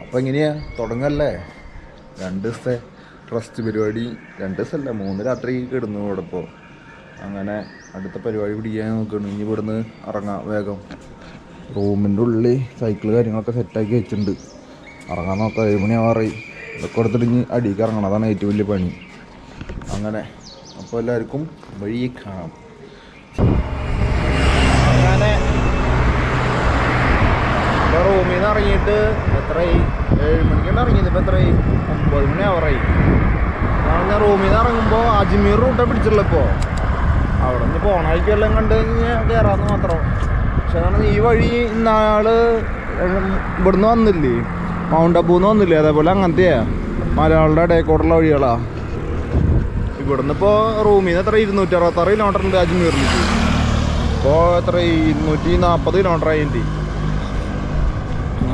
അപ്പോൾ എങ്ങനെയാ തുടങ്ങല്ലേ? 2 ദിവസത്തെ ട്രസ്റ്റ് പരിപാടി, 2 ദിവസമല്ല 3 രാത്രി കിടന്നു ഇവിടെ. ഇപ്പോൾ അങ്ങനെ അടുത്ത പരിപാടി പിടിക്കാൻ നോക്കണം. ഇനി ഇവിടുന്ന് ഇറങ്ങാം വേഗം. റൂമിൻ്റെ ഉള്ളിൽ സൈക്കിൾ കാര്യങ്ങളൊക്കെ സെറ്റാക്കി വെച്ചിട്ടുണ്ട്. ഇറങ്ങാൻ നോക്കാം. 7 മണിയാവാറായി. ഇതൊക്കെ എടുത്തിട്ട് ഇനി അടിയിലേക്ക് ഇറങ്ങണം. അതാണ് ഏറ്റവും വലിയ പണി. അങ്ങനെ അപ്പോൾ എല്ലാവർക്കും വഴി കാണാം. അങ്ങനെ റൂമിൽ നിന്ന് ഇറങ്ങിയിട്ട് എത്രയായി? 7 മണിക്കാണ് ഇറങ്ങിയത്. ഇപ്പോൾ എത്രയായി? 9 മണിയാവാറായി. ഞാൻ റൂമിൽ നിന്ന് ഇറങ്ങുമ്പോൾ അജ്മീർ റൂട്ടാണ് പിടിച്ചിട്ടുള്ളത്. ഇപ്പോൾ അവിടെ നിന്ന് പോണായിക്കും എല്ലാം കണ്ട് കഴിഞ്ഞാൽ കയറാമെന്ന് മാത്രം. പക്ഷെ അതാണ് ഈ വഴി ഇന്നാൾ ഇവിടുന്ന് വന്നില്ലേ, മൗണ്ട് അബൂന്ന് വന്നില്ലേ, അതേപോലെ അങ്ങനത്തെയാ മലയാളിയുടെ ഇടയിൽക്കൂടുള്ള വഴികളാണ്. ഇവിടുന്ന് ഇപ്പോൾ റൂമിൽ നിന്ന് എത്ര 266 കിലോമീറ്റർ ഉണ്ട് അജ്മീറിലേക്ക്. ഇപ്പോൾ എത്ര 240 കിലോമീറ്റർ ആയിട്ട്.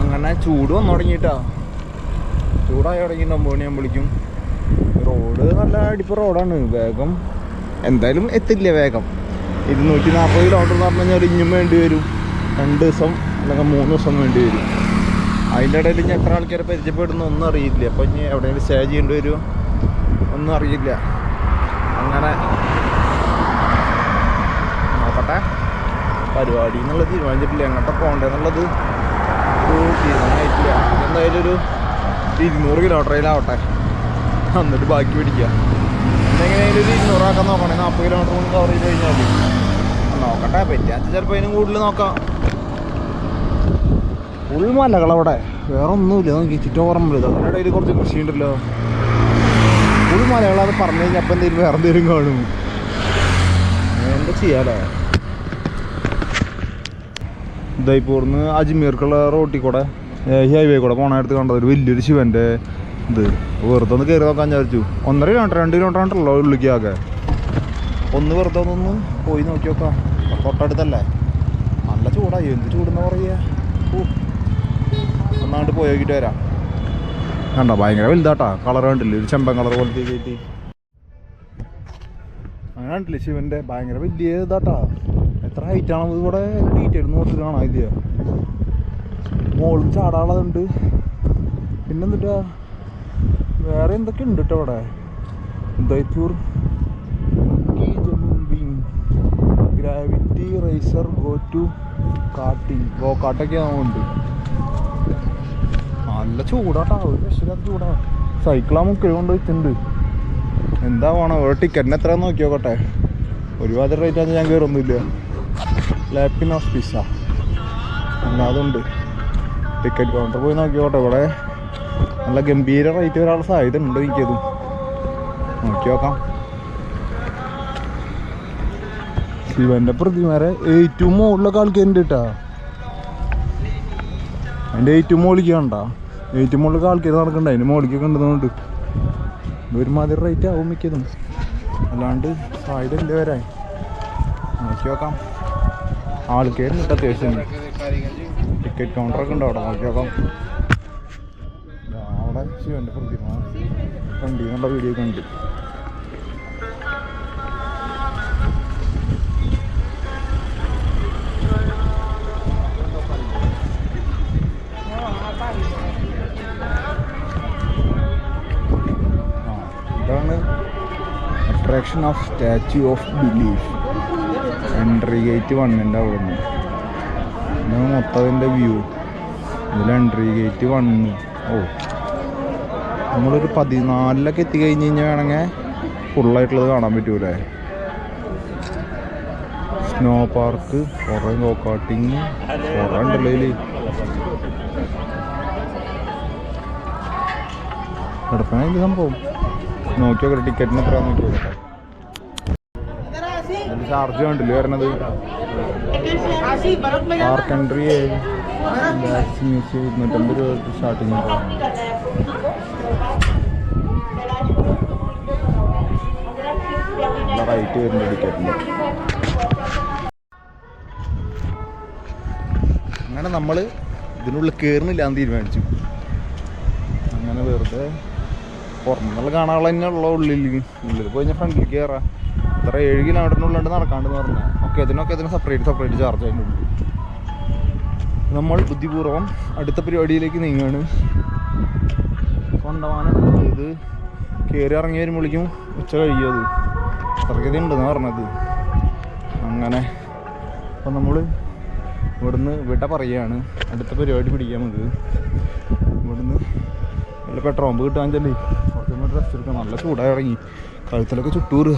അങ്ങനെ ചൂട് വന്നു തുടങ്ങിയിട്ടാ. ചൂടായി തുടങ്ങി 9 മണിയാകുമ്പോഴേക്കും. റോഡ് നല്ല അടിപ്പ് റോഡാണ്. വേഗം എന്തായാലും എത്തില്ല വേഗം. 240 കിലോമീറ്റർ എന്ന് പറഞ്ഞു കഴിഞ്ഞാൽ ഇനിയും വേണ്ടി വരും 2 ദിവസം അല്ലെങ്കിൽ 3 ദിവസം വേണ്ടി വരും. അതിൻ്റെ ഇടയിൽ ഇനി എത്ര ആൾക്കാരെ പരിചയപ്പെടുന്നു ഒന്നും അറിയില്ല. അപ്പോൾ ഇനി എവിടെയെങ്കിലും സ്റ്റേ ചെയ്യേണ്ടി വരുമോ ഒന്നും അറിയില്ല. അങ്ങനെ നോക്കട്ടെ. പരിപാടി എന്നുള്ളത് തീരുമാനിച്ചിട്ടില്ല. എങ്ങോട്ടാ പോകേണ്ടതെന്നുള്ളത് തീരുമാനമായിട്ടില്ല. എന്തായാലും ഒരു 200 കിലോമീറ്ററിലാവട്ടെ, എന്നിട്ട് ബാക്കി പിടിക്കുക. എന്തെങ്കിലും ഒരു 200 ആക്കാൻ നോക്കണേ. 40 കിലോമീറ്റർ കൊണ്ട് കവർ ചെയ്ത് കഴിഞ്ഞാൽ നോക്കട്ടെ. പറ്റാത്ത ചിലപ്പോൾ അതിനും കൂടുതൽ നോക്കാം. ഫുൾ മലകളവിടെ, വേറെ ഒന്നുമില്ല. നോക്കി ചുറ്റോറമ്പില്ല. അതിൻ്റെ ഇടയിൽ കുറച്ച് കൃഷി ഉണ്ടല്ലോ. ഫുൾ മലകളത് പറഞ്ഞു കഴിഞ്ഞാൽ അപ്പം എന്തെങ്കിലും വേറെ എന്തെങ്കിലും കാണും. എന്താ ചെയ്യാലേ? ഉദയ്പൂർന്ന് അജ്മീർക്കുള്ള റോട്ടിൽ കൂടെ ഹൈവേ കൂടെ പോണടുത്ത് കണ്ടത് ഒരു വലിയൊരു ശിവൻ്റെ ഇത്. വെറുതെ ഒന്ന് കയറി നോക്കാൻ വിചാരിച്ചു. 1.5 കിലോമീറ്റർ 2 കിലോമീറ്റർ ആണല്ലോ ഉള്ളിലേക്ക് ആകെ. ഒന്ന് വെറുതെ ഒന്ന് പോയി നോക്കി നോക്കാം. തൊട്ടടുത്തല്ലേ. നല്ല ചൂടായി. എന്ത് ചൂടെന്ന് പറയുക. ഒന്നാണ്ട് പോയി നോക്കിയിട്ട് വരാം. കണ്ടോ ഭയങ്കര വലുതാട്ടാ. കളർ കണ്ടില്ലേ, ഒരു ചെമ്പൻ കളർ പോലത്തെ കയറ്റി. അങ്ങനെ കണ്ടില്ലേ ശിവൻ്റെ ഭയങ്കര വലിയ ഇതാട്ടാ. എത്ര ഹൈറ്റാണ് ഇവിടെ ഡീറ്റെയിൽ നോക്കിട്ട് കാണാൻ ഇല്ല. മുകളിൽ ചാടാനുള്ളതുണ്ട്. പിന്നെന്തിട്ടാ വേറെ എന്തൊക്കെ ഉണ്ട് കേട്ടോ ഇവിടെ. Udaipur gravity racer go to karting ഗോകാട്ടൊക്കെ ആവുന്നുണ്ട്. നല്ല ചൂടാട്ടാ. ഒരു രക്ഷയില്ലാത്ത ചൂടാ. സൈക്കിളാ മുക്കിൽ കൊണ്ട് വെച്ചിട്ടുണ്ട്. എന്താ വേണം ഒരു ടിക്കറ്റിന് എത്രയാന്ന് നോക്കി നോക്കട്ടെ. ഒരുപാട് റേറ്റ് ആണെന്ന് ഞാൻ കയറൊന്നുമില്ല. ലാപ്പിനോസ് പിസ്സ അല്ലാതുണ്ട്. ടിക്കറ്റ് കൗണ്ടർ പോയി നോക്കിയോട്ടെ. ഇവിടെ നല്ല ഗംഭീര റേറ്റ് വരാനുള്ള സാധ്യത ഉണ്ട്. എനിക്കതും നോക്കി നോക്കാം. ശിവൻ്റെ പ്രതിമാരെ ഏറ്റവും മുകളിലൊക്കെ ആൾക്കാരുണ്ട് കേട്ടാ. അതിൻ്റെ ഏറ്റവും മുകളിലേക്ക് കണ്ട ഏറ്റവും മുകളിലൊക്കെ ആൾക്കാർ നടക്കണ്ട. അതിൻ്റെ മുകളിലേക്കൊക്കെ ഉണ്ടെന്നുണ്ട്. ഒരുമാതിരി റേറ്റ് ആവും മിക്കതും. അല്ലാണ്ട് സാധ്യത ഉണ്ട് വരാൻ. നോക്കി നോക്കാം. ആൾക്കാരുണ്ട് അത്യാവശ്യം. ടിക്കറ്റ് കൗണ്ടറൊക്കെ ഉണ്ട് അവിടെ. നോക്കി നോക്കാം. അവിടെ ശിവൻ്റെ പ്രതിമ കണ്ടി എന്നുള്ള വീഡിയോ ഒക്കെ ഉണ്ട്. ഇതാണ് attraction of statue of belief. Entry gate 1 അവിടെ നിന്ന് ഇതാണ് മൊത്തത്തിൻ്റെ വ്യൂ. ഇതിൽ എൻട്രി ഗേറ്റ് 1. ഓ നമ്മളൊരു 14 എത്തിക്കഴിഞ്ഞ് കഴിഞ്ഞാൽ വേണമെങ്കിൽ ഫുള്ളായിട്ടുള്ളത് കാണാൻ പറ്റൂലേ. സ്നോ പാർക്ക്, കുറേ ഗോകാട്ടിങ്, കുറേ ഉണ്ടല്ലോ ഇതിൽ. എടുക്കണം ഇത് സംഭവം. നോക്കി നോക്കട്ടെ ടിക്കറ്റിന് എത്ര നോക്കി നോക്കട്ടെ. അതിൻ്റെ ചാർജ് കണ്ടില്ലേ വരണത്. പാർക്ക് എൻട്രി 250 രൂപ സ്റ്റാർട്ടിങ്. നല്ല റേറ്റ് വരുന്നുണ്ട് ടിക്കറ്റിന്. അങ്ങനെ നമ്മൾ ഇതിനുള്ളിൽ കയറുന്നില്ലാന്ന് തീരുമാനിച്ചു. അങ്ങനെ വെറുതെ പുറത്തുനിന്നുള്ള കാണാനുള്ള തന്നെ ഉള്ള ഉള്ളിൽ പോയി കഴിഞ്ഞാൽ ഫ്രണ്ടിലേക്ക് കയറാം. ഇത്ര 7 കിലോമീറ്ററിനുള്ളിൽ നടക്കാണ്ടെന്ന് പറഞ്ഞാൽ ഇതിനൊക്കെ സെപ്പറേറ്റ് ചാർജ് അതിനുണ്ട്. നമ്മൾ ബുദ്ധിപൂർവ്വം അടുത്ത പരിപാടിയിലേക്ക് നീങ്ങുകയാണ്. കണ്ടമാനം ഇത് കയറി ഇറങ്ങി വരുമ്പോഴേക്കും ഉച്ച കഴിയും. അത് അത്രയ്ക്കത് ഉണ്ടെന്ന് പറഞ്ഞത്. അങ്ങനെ അപ്പം നമ്മൾ ഇവിടെ പറയുകയാണ് അടുത്ത പരിപാടി പിടിക്കാൻ നമുക്ക്. ഇവിടുന്ന് നല്ല പെട്രോൾ പമ്പ് കിട്ടാൻ ചെല്ലി കുറച്ച് ഡ്രസ്സ് എടുക്കണം. നല്ല ചൂടായി ഇറങ്ങി, കഴുത്തിലൊക്കെ ചുട്ടൂറുക.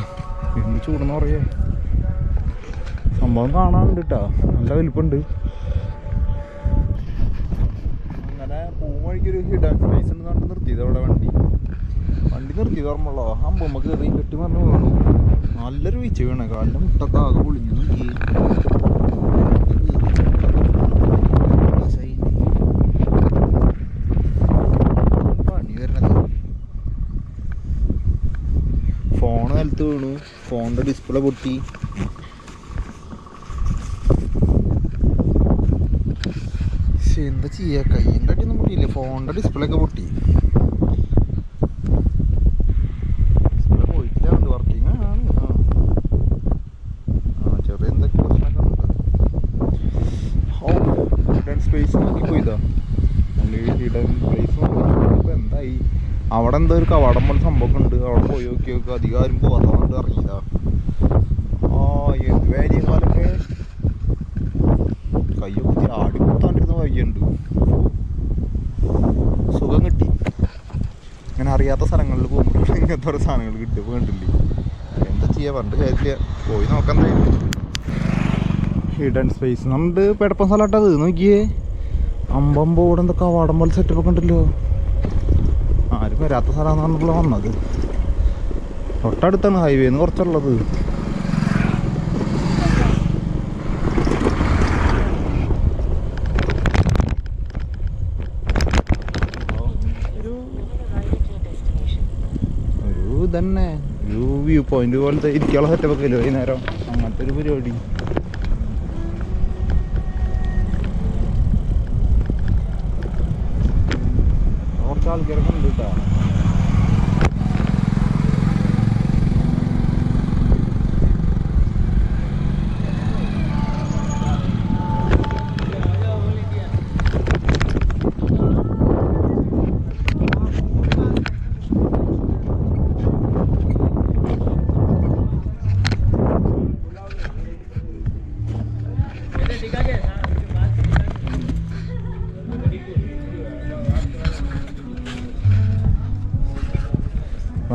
എന്ത് ചൂടെന്ന് പറയുക. സംഭവം കാണാനുണ്ട് കേട്ടോ, നല്ല വലിപ്പമുണ്ട്. അങ്ങനെ പൂവഴിക്കൊരു ഹിഡൻ സ്പേസ് ഉണ്ട് കണ്ട് നിർത്തിയത് അവിടെ വണ്ടി നിർത്തിയത് ഓർമ്മയുള്ളോ. അമ്പമ്മ കയറി കെട്ടി പറഞ്ഞു വീണു. നല്ലൊരു വീഴ്ച വീണേ, കാലിൻ്റെ മുട്ടൊക്കെ ആകെ പൊളിഞ്ഞു. നോക്കി ഫോണ് നിലത്ത് വീണു, ഫോണിൻ്റെ ഡിസ്പ്ലേ പൊട്ടി. എന്താ ചെയ്യുക, കയ്യിൻ്റെ അടിയൊന്നും പൊട്ടിയില്ലേ, ഫോണിൻ്റെ ഡിസ്പ്ലേ ഒക്കെ പൊട്ടി. ഡിസ്പ്ലേ പോയിട്ടില്ല, ഉണ്ട് വർക്കിംഗ് ആണ്. ചെറിയ എന്തൊക്കെ പ്രശ്നമൊക്കെ ഉണ്ട്. ഹിഡൻ സ്പേസ് നോക്കിപ്പോയിതാ. ഹിഡൻ പ്ലേസ് നോക്കി എന്തായി. അവിടെ എന്തോ ഒരു കവാടം പോലെ സംഭവമൊക്കെ ഉണ്ട്. അവിടെ പോയി നോക്കി നോക്കുക. അധികം ആരും പോകാത്തതുകൊണ്ട് ഇറങ്ങിയതാ. എന്ത് വേരിയക്കാലൊക്കെ കയ്യൊക്കെ കുത്തി ആടി കുത്താണ്ടിരുന്ന വഴിയുണ്ട്. സുഖം കിട്ടി. ഇങ്ങനെ അറിയാത്ത സ്ഥലങ്ങളിൽ പോകുമ്പോൾ ഇങ്ങനത്തെ ഓരോ സാധനങ്ങൾ കിട്ടും. വേണ്ടില്ലേ, എന്താ ചെയ്യുക, പറഞ്ഞിട്ട് കാര്യമില്ല. പോയി നോക്കാൻ തരും. ഹിഡൻ സ്പേസ് നമ്മുടെ പെടപ്പം സ്ഥലമായിട്ടത്. നോക്കിയേ, അമ്പമ്പോടെ എന്താ കവാടം പോലെ സെറ്റപ്പൊക്കെ ഉണ്ടല്ലോ. ആരും വരാത്ത സ്ഥലമാണെന്ന് പറഞ്ഞപ്പോൾ വന്നത്. തൊട്ടടുത്താണ് ഹൈവേന്ന് കുറച്ചുള്ളത്. ഒരു തന്നെ ഒരു വ്യൂ പോയിന്റ് പോലത്തെ ഇരിക്കാനുള്ള സെറ്റപ്പൊക്കെ ഇല്ല വൈകുന്നേരം. അങ്ങനത്തെ ഒരു പരിപാടി. കുറച്ച് ആൾക്കാരൊക്കെ ഉണ്ട് കേട്ടോ.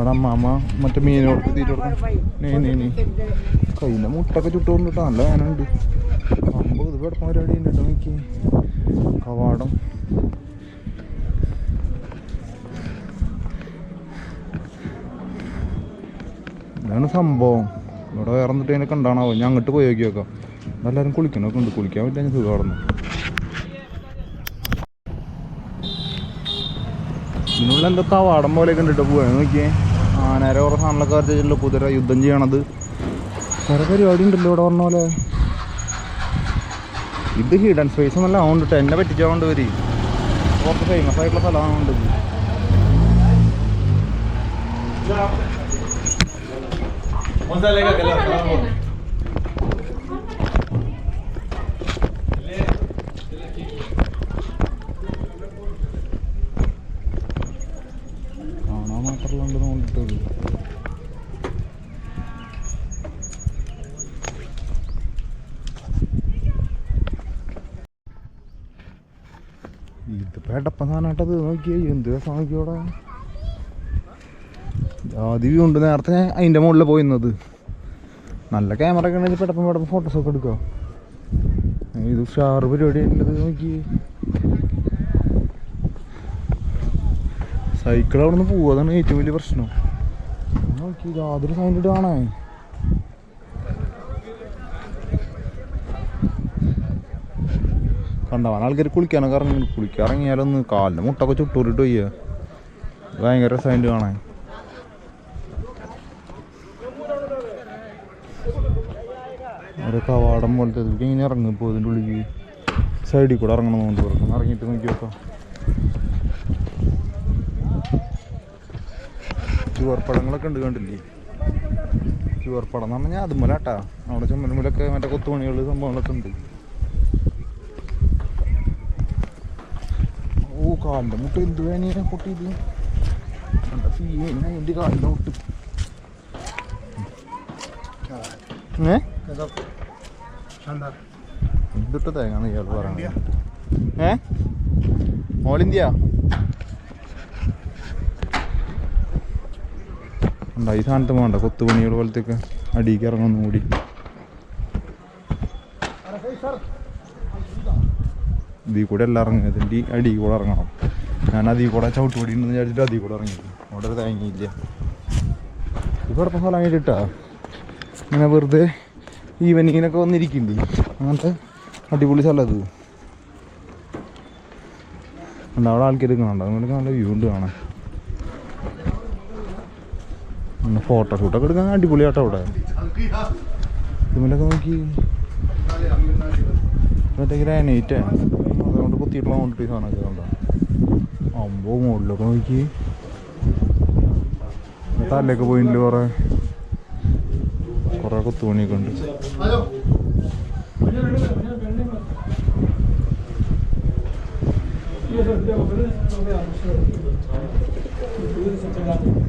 അവിടെ അമ്മാമ്മ മറ്റേ മീനോട് തീറ്റ കൊടുക്കണം. നീ കയ്യിലെ മുട്ടൊക്കെ ചുട്ടുകൊണ്ടിട്ട് നല്ല വേനുണ്ട്. അമ്പത് ഇത് കിടക്കുന്ന പരിപാടി ഉണ്ട് കേട്ടോ. നോക്കി കവാടം. ഇതാണ് സംഭവം. ഇവിടെ വേറെ എന്നിട്ട് അതിനെ കണ്ടാണാവോ. ഞാൻ അങ്ങോട്ട് പോയി നോക്കി നോക്കാം. എല്ലാവരും കുളിക്കണമൊക്കെ ഉണ്ട്. കുളിക്കാൻ പറ്റില്ല, ഞാൻ സുഖം കിടന്നു. ഇതിനുള്ള എന്തോ കവാടം പോലെയൊക്കെ ഉണ്ട് കേട്ടോ. പോവാൻ നോക്കിയേ, ആനേരെ കുറേ സാധനങ്ങളൊക്കെ വരച്ചിട്ടുള്ള കുതിര യുദ്ധം ചെയ്യണത്. കുറേ പരിപാടി ഉണ്ടല്ലോ ഇവിടെ പറഞ്ഞ പോലെ. ഇത് ഹിഡൻ സ്പേസ് നല്ല ആവുന്നുണ്ട് കേട്ടോ. എന്നെ പറ്റിച്ചാണ്ട് വരി കുറച്ച് ഫേമസ് ആയിട്ടുള്ള സ്ഥലമാണുണ്ട്. കാണാൻ മാത്രമുണ്ട് നോക്കിട്ടത്. ഇതിപ്പോ എടപ്പം സാധനമായിട്ടത്. നോക്കിയേ എന്ത് രസം. നോക്കിയോടെ ജാതി വ്യൂ ഉണ്ട്. നേരത്തെ ഞാൻ അതിൻ്റെ മുകളിൽ പോയിരുന്നത്. നല്ല ക്യാമറ ഒക്കെ ഉണ്ടെങ്കിൽ പെടപ്പം ഫോട്ടോസൊക്കെ എടുക്കാം. ഇത് ഷാറ് പരിപാടി ഉള്ളത്. നോക്കി സൈക്കിൾ അവിടെ നിന്ന് പോവുക, അതാണ് ഏറ്റവും വലിയ പ്രശ്നം. നോക്കി യാതൊരു സൗണ്ട് ഇടാണേ. കണ്ടാവാൻ ആൾക്കാർ കുളിക്കാനൊക്കെ ഇറങ്ങി. കുളിക്കാറങ്ങിയാലൊന്ന് കാലിൻ്റെ മുട്ടൊക്കെ ചുട്ടൂറിട്ട് പോയ്യ. ഭയങ്കര സൗണ്ട് കാണാൻ. ഒരു കവാടം പോലത്തെ ഇങ്ങനെ ഇറങ്ങിപ്പോ. ഇതിൻ്റെ ഉള്ളിൽ സൈഡിൽ കൂടെ ഇറങ്ങണമെന്നുണ്ട്. പറഞ്ഞു ഇറങ്ങിയിട്ട് നോക്കി നോക്കാം. ചുവർപ്പടങ്ങളൊക്കെ ഉണ്ട്, കണ്ടില്ലേ? ചുവർപ്പടം എന്ന് പറഞ്ഞാൽ അതുമല്ലാട്ടാ. അവിടെ ചുമരുമലൊക്കെ മറ്റേ കൊത്തുപണികൾ സംഭവങ്ങളൊക്കെ ഉണ്ട്. ഓ കാലിൻ്റെ മുട്ട എന്ത് വേനയാ പൊട്ടിയത്. അതിൻ്റെ കാലിലോട്ട് എന്തിട്ട് തേങ്ങാന്ന് ഇയാൾ പറയുന്നത് ഓൾ ഇന്ത്യ ഉണ്ടാ ഈ സാധനത്ത് വേണ്ട കൊത്തുപണികൾ പോലത്തെയൊക്കെ അടിക്ക് ഇറങ്ങുന്നു കൂടി ഇതിൽ കൂടെ എല്ലാം ഇറങ്ങുക ഇതിൻ്റെ അടിയിൽ കൂടെ ഇറങ്ങണം ഞാൻ അതിൽ കൂടെ ചവിട്ടുപൊടി ഉണ്ടെന്ന് വിചാരിച്ചിട്ട് അതിൽ കൂടെ ഇറങ്ങി അവിടെ ഒരു തേങ്ങയില്ല ഇത് കുഴപ്പം സ്ഥലം കിട്ടാ ഇങ്ങനെ വെറുതെ ഈവനിങ്ങിനൊക്കെ വന്നിരിക്കുന്നുണ്ട് അങ്ങനത്തെ അടിപൊളി സ്ഥലം അത് ഉണ്ട് അവിടെ ആൾക്കാർ കാണണ്ട അതുകൊണ്ട് നല്ല വ്യൂ ഉണ്ട് കാണാൻ പിന്നെ ഫോട്ടോഷൂട്ടൊക്കെ എടുക്കാൻ അടിപൊളിയാട്ടോ അവിടെ ഇതുമല്ലൊക്കെ നോക്കി മറ്റേ ഗ്രാനൈറ്റ് അതുകൊണ്ട് കുത്തിയിട്ടുള്ള കൊണ്ടിട്ട് സാധനമൊക്കെ കണ്ടോ അമ്പോ മുകളിലൊക്കെ നോക്കി തലയൊക്കെ പോയിട്ടില്ല കുറേ കുത്തുപണിയൊക്കെ ഉണ്ട്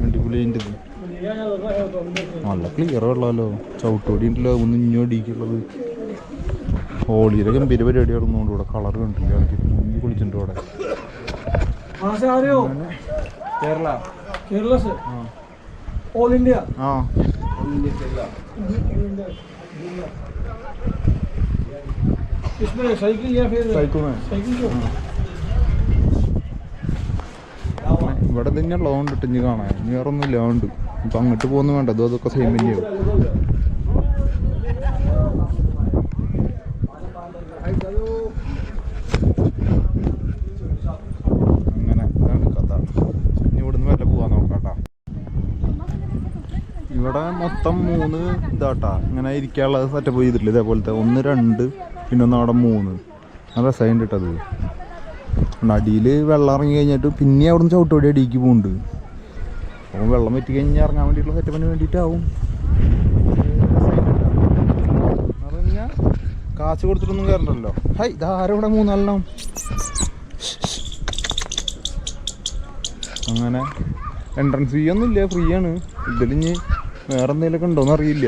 അടിപൊളിയുണ്ട് നല്ല ക്ലിയർ ഉള്ളതല്ലോ ചവിട്ടുപൊടി ഉണ്ടല്ലോ ഒന്ന് ഇഞ്ഞോടിക്കുള്ളത് ഹോളിയിലെ ഗംഭീര പരിപാടി നടന്നുകൊണ്ട് ഇവിടെ കളർ കണ്ടില്ല മുന്നിൽ കുളിച്ചിട്ടുണ്ട് ഇവിടെ കേരള കേരള ഓൾ ഇന്ത്യ ആ ഇവിടെ തന്നെ ലോണ്ട് ഇട്ടിഞ്ഞ് കാണാൻ ഇനി വേറെ ഒന്നും ലോണ്ട് ഇപ്പൊ അങ്ങോട്ട് പോകുന്ന വേണ്ട അതൊക്കെ സെയിം തന്നെയാവും അങ്ങനെ കഥ ഇനി ഇവിടുന്ന് വല്ല പോവാൻ നോക്കാട്ടാ ഇവിടെ മൊത്തം 3 ഇതാട്ടാ ഇങ്ങനെ ഇരിക്കാനുള്ളത് സെറ്റപ്പ് ചെയ്തിട്ടില്ല ഇതേപോലത്തെ 1 2 പിന്നെ ഒന്ന് അവിടെ 3 നല്ല രസമായിട്ട് ഇട്ടത് അടിയിൽ വെള്ളം ഇറങ്ങി കഴിഞ്ഞിട്ട് പിന്നെ അവിടെ നിന്ന് ചവിട്ടോടി അടിക്ക് പോകുന്നുണ്ട് അപ്പോൾ വെള്ളം വെറ്റി കഴിഞ്ഞാൽ ഇറങ്ങാൻ വേണ്ടിയിട്ടുള്ള സെറ്റപ്പിന് വേണ്ടിയിട്ടാവും എന്ന് പറഞ്ഞാൽ കാശ് കൊടുത്തിട്ടൊന്നും കയറണ്ടല്ലോ ഹൈ ഇതാരും ഇവിടെ 3 അങ്ങനെ എൻട്രൻസ് ഫീ ഒന്നും ഇല്ല ഫ്രീ ആണ് ഇതിലിഞ്ഞ് വേറെ എന്തെങ്കിലുമൊക്കെ ഉണ്ടോയെന്ന് അറിയില്ല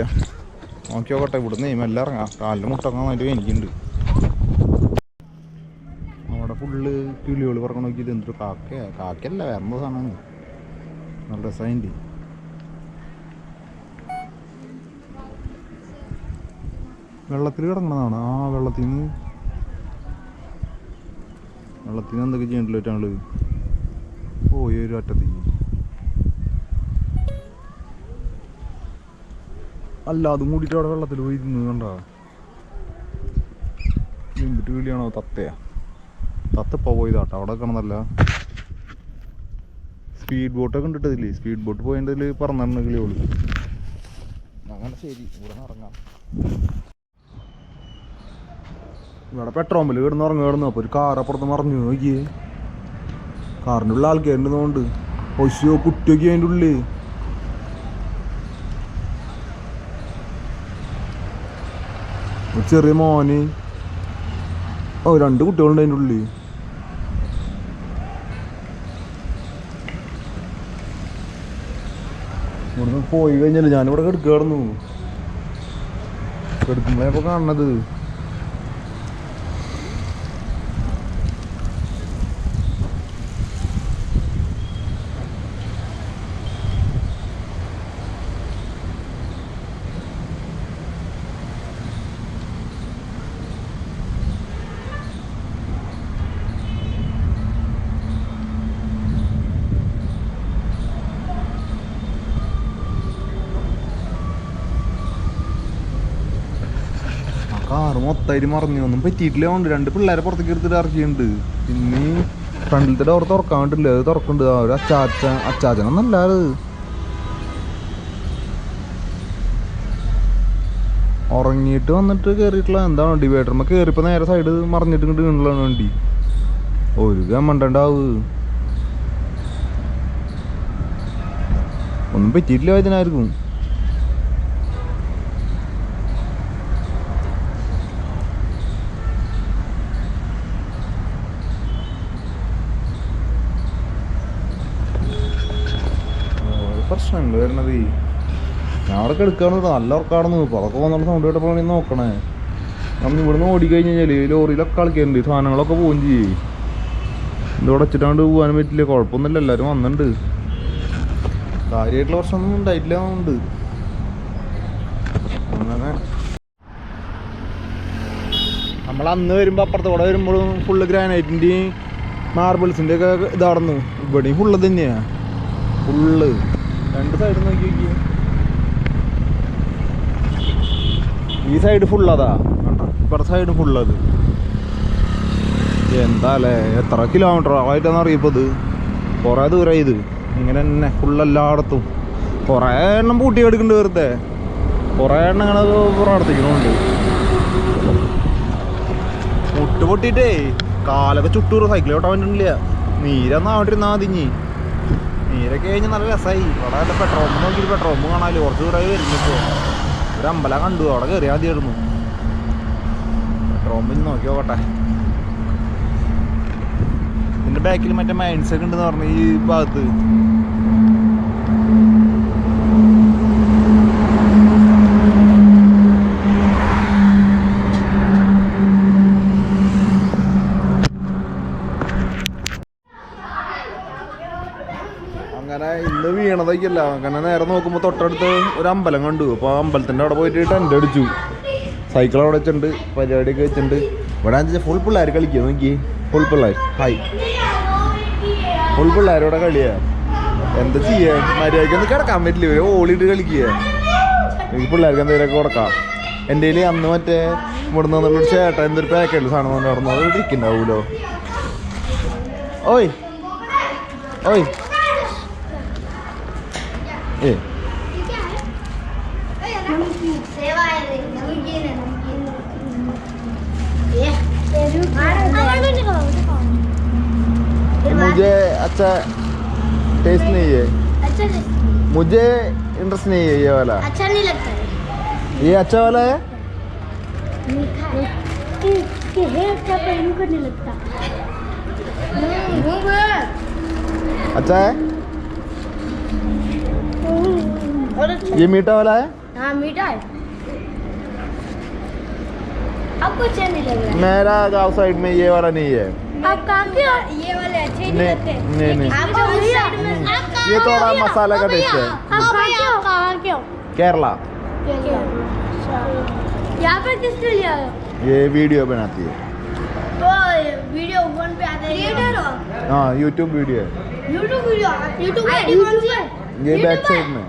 നോക്കി നോക്കട്ടെ ഇവിടുന്ന് എല്ലാം ഇറങ്ങാം കാലിൽ മുട്ടങ്ങാനായിട്ട് എനിക്കുണ്ട് അവിടെ ഫുള്ള് കിളികൾ പറക്കണ നോക്കിയത് എന്തൊരു കാക്കയല്ല വേറെ എന്തോ സാധനമാണ് നല്ല രസമായിട്ട് വെള്ളത്തിൽ കിടങ്ങണതാണ് ആ വെള്ളത്തിൽ നിന്ന് എന്തൊക്കെ ചെയ്യണ്ടല്ലോ ഞങ്ങള് പോയി ഒരു അറ്റത്തേക്ക് അല്ല അതും കൂടിയിട്ട് അവിടെ വെള്ളത്തിൽ പോയി ഇരുന്ന് കണ്ടോ എന്തിട്ട് കിളിയാണോ തത്തയാ തത്തപ്പ പോയതാട്ടോ അവിടെ കാണുന്നല്ല സ്പീഡ് ബോട്ടൊക്കെ കണ്ടിട്ടില്ലേ സ്പീഡ് ബോട്ട് പോയതിൽ പറന്നിരുന്ന കിളിയോള് അങ്ങനെ ശരി ഇവിടെ നിന്ന് ഇറങ്ങാം ഇവിടെ പെട്രോൾ പമ്പിൽ കിടന്നു അപ്പോൾ ഒരു കാർ അപ്പുറത്ത് മറിഞ്ഞു നോക്കിയേ കാറിൻ്റെ ഉള്ള ആൾക്കാരുണ്ടെന്നുകൊണ്ട് ഒശിയോ കുട്ടിയൊക്കെ അതിൻ്റെ ഉള്ളിൽ ചെറിയ മോന് 2 കുട്ടികളുണ്ട് അതിൻ്റെ ഉള്ളിൽ ഇവിടുന്ന് പോയി കഴിഞ്ഞാൽ ഞാനിവിടെ കിടന്നു കിടക്കുമ്പോഴപ്പോൾ കാണണത് കാറ് മൊത്തമായിട്ട് മറിഞ്ഞു ഒന്നും പറ്റിയിട്ടില്ല കൊണ്ട് 2 പിള്ളേരെ പുറത്തേക്ക് എടുത്തിട്ട് ഇറക്കിയിട്ടുണ്ട് പിന്നെ ഫ്രണ്ടിലത്തെ ഡോർ തുറക്കാൻ വേണ്ടിയില്ല അത് തുറക്കുന്നുണ്ട് ഒരു അച്ചാച്ചനൊന്നല്ല അത് ഉറങ്ങിയിട്ട് വന്നിട്ട് കയറിയിട്ടുള്ള എന്താണ് ഡിവൈഡർമ്മ കയറിയപ്പോൾ നേരെ സൈഡ് മറിഞ്ഞിട്ട് ഇങ്ങോട്ട് വീണുള്ളതാണ് വണ്ടി ഒരു ഗമ്മണ്ടാവ് ഒന്നും പറ്റിയിട്ടില്ല ഇതിനായിരിക്കും പ്രശ്നങ്ങൾ വരുന്നത്. ഞാൻ അവിടെ എടുക്കാണെന്ന് നല്ല ഉറക്കാണെന്ന് ഇപ്പോൾ അതൊക്കെ വന്നുള്ള സൗണ്ട് കേട്ടപ്പോഴാണ് നോക്കണേ. നമ്മൾ ഇവിടുന്ന് ഓടിക്കഴിഞ്ഞാൽ ലോറിയിലൊക്കെ കളിക്കാറുണ്ട്, സാധനങ്ങളൊക്കെ പോവുകയും ചെയ്യേ. ഇതോടെ വെച്ചിട്ടാണ്ട് പോകാനും പറ്റില്ല. കുഴപ്പമൊന്നുമില്ല, എല്ലാവരും വന്നിട്ടുണ്ട്. കാര്യമായിട്ടുള്ള പ്രശ്നമൊന്നും ഉണ്ടായിട്ടില്ല എന്നുണ്ട്. അങ്ങനെ നമ്മൾ അന്ന് വരുമ്പോൾ അപ്പുറത്ത് കൂടെ വരുമ്പോഴും ഫുള്ള് ഗ്രാനൈറ്റിൻ്റെയും മാർബിൾസിൻ്റെ ഒക്കെ ഇതാടന്നു. ഇവിടെയും ഫുള്ള് തന്നെയാണ്, ഫുള്ള് രണ്ട് സൈഡ് നോക്കി നോക്കി. ഈ സൈഡ് ഫുള്ളതാ, ഇപ്പുറത്തെ സൈഡ് ഫുള്ളത്. എന്താ അല്ലേ, എത്ര കിലോമീറ്റർ ആയിട്ടാന്ന് അറിയപ്പോൾ ഇത് കുറേ ദൂരം. ഇത് ഇങ്ങനെ തന്നെ ഫുള്ളെല്ലായിടത്തും കുറേ എണ്ണം പൂട്ടി എടുക്കുന്നുണ്ട് വെറുതെ. കുറേ എണ്ണം ഇങ്ങനെ പ്രവർത്തിക്കുന്നുണ്ട്. മുട്ട് പൊട്ടിയിട്ടേ കാലൊക്കെ ചുട്ടൂറ്. സൈക്കിൾ ഓട്ടാൻ പറ്റുന്നില്ല. നീരൊന്നും ആവണ്ടിരുന്നാ തിഞ്ഞി. നീരൊക്കെ കഴിഞ്ഞാൽ നല്ല രസമായി. അവിടെ പെട്രോൾ പമ്പ് നോക്കിയിട്ട് പെട്രോൾ പമ്പ് കാണാമല്ലോ. കുറച്ച് ദൂരമായി വരുന്നിപ്പോൾ. ഒരു അമ്പലം കണ്ടു, അവിടെ കയറിയാൽ മതിയായിരുന്നു. പെട്രോൾ പമ്പിൽ നോക്കി നോക്കട്ടെ. ഇതിൻ്റെ ബാക്കിൽ മറ്റേ മൈൻസ് ഒക്കെ ഉണ്ടെന്ന് പറഞ്ഞു ഈ ഭാഗത്ത്. അങ്ങനെ ഇന്ന് വീണതൊക്കെയല്ല. അങ്ങനെ നേരെ നോക്കുമ്പോൾ തൊട്ടടുത്ത് ഒരു അമ്പലം കണ്ടു. അപ്പോൾ ആ അമ്പലത്തിൻ്റെ അവിടെ പോയിട്ട് ടെൻ്റ് അടിച്ചു. സൈക്കിൾ അവിടെ വെച്ചിട്ടുണ്ട്, പരിപാടിയൊക്കെ വെച്ചിട്ടുണ്ട്. ഇവിടെ വെച്ചാൽ ഫുൾ പിള്ളേർ കളിക്കുക. നോക്കി, ഫുൾ പിള്ളേർ. ഹായ്, ഫുൾ പിള്ളേരോടെ കളിയാ. എന്താ ചെയ്യാ, മര്യാദയ്ക്കൊന്നും കിടക്കാൻ പറ്റില്ല. ഇവര് ഓളിയിട്ട് കളിക്കുക. എനിക്ക് പിള്ളേർക്ക് എന്തെങ്കിലുമൊക്കെ കൊടുക്കാം. എൻ്റെ കയ്യിൽ അന്ന് മറ്റേ ഇവിടെ നിന്നുള്ളൊരു ചേട്ടൻ എന്തൊരു പാക്കറ്റിൽ സാധനം കൊണ്ട് നടന്നു. അത് ഇരിക്കുന്നുണ്ടാവുമല്ലോ. ഓയ് ഓയ് ഏ मुझे अच्छा टेस्ट नहीं है. अच्छा मुझे इंटरेस्ट नहीं है ये वाला. अच्छा नहीं लगता है. ये अच्छा वाला है. मीठा है अच्छा पर इनको नहीं लगता. अच्छा है. ये मीठा वाला है. हाँ मीठा है. आपको अच्छा नहीं लग रहा है. मेरा गाँव साइड में ये वाला नहीं है. आप कहाँ के हो? ये वाले अच्छे नहीं लगते. नहीं आपको उस साइड में ये थोड़ा मसाला का टेस्ट है. आप कहाँ के हो? केरला. यहाँ पे किसके लिए आए हो? ये वीडियो बनाती है. तो वीडियो वन पे आते हैं. क्रिएटर हो? हाँ यूट्यूब वीडियो है. YouTube video. यूट्यूब आईडी कौन सी है? ये बैक साइड में.